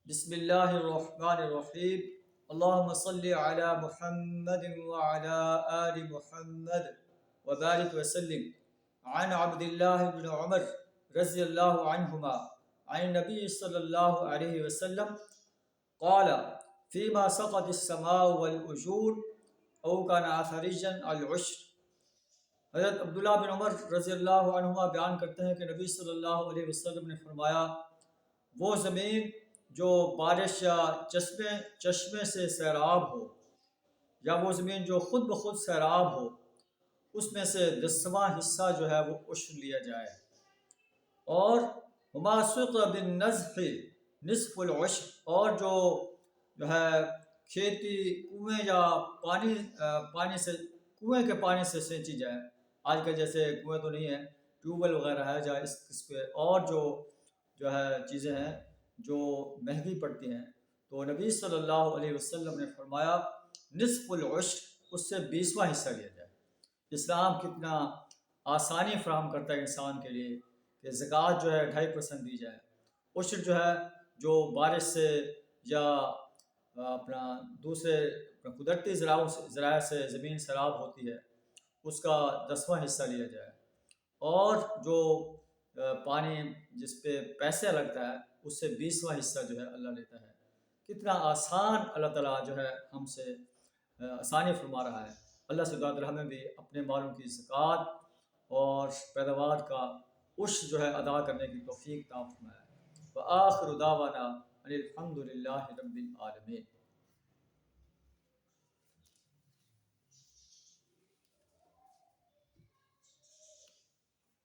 بسم اللہ الرحمن الرحیم اللہم صلی علی محمد وعلی آل محمد وبارک وسلم عن عبد اللہ بن عمر رضی اللہ عنہما عن نبی صلی اللہ علیہ وسلم قال فيما سقط السماء والأجور او كان آثريجا العشر۔ حضرت عبداللہ بن عمر رضی اللہ عنہما بیان کرتے ہیں کہ نبی صلی اللہ علیہ وسلم نے فرمایا، وہ زمین جو بارش یا چشمے سے سیراب ہو، یا وہ زمین جو خود بخود سیراب ہو، اس میں سے 10واں حصہ جو ہے وہ عشر لیا جائے۔ اور وما سقط بالنزح نصف العشر، اور جو ہے کھیتی کنویں یا کنویں کے پانی سے سینچی جائے۔ آج کل جیسے کنویں تو نہیں ہے، ٹیوب ویل وغیرہ ہے جہاں اس پہ اور جو ہے چیزیں ہیں جو مہنگی پڑتی ہیں، تو نبی صلی اللہ علیہ وسلم نے فرمایا نصف العشر، اس سے 20واں حصہ لیا جائے۔ اسلام کتنا آسانی فراہم کرتا ہے انسان کے لیے کہ زکوٰۃ جو ہے 2.5% دی جائے۔ عشر جو ہے جو بارش سے یا اپنا دوسرے قدرتی ذرائع سے زمین سیراب ہوتی ہے، اس کا 10واں حصہ لیا جائے۔ اور جو پانی جس پہ پیسے لگتا ہے، اس سے 20واں حصہ جو ہے اللہ لیتا ہے۔ کتنا آسان اللہ تعالیٰ جو ہے ہم سے آسانی فرما رہا ہے۔ اللہ سے دعا کریں ہمیں بھی اپنے مالوں کی زکوٰۃ اور پیداوار کا عشر جو ہے ادا کرنے کی توفیق عطا فرمائے۔ وآخر دعوانا ان الحمد للہ رب العالمین۔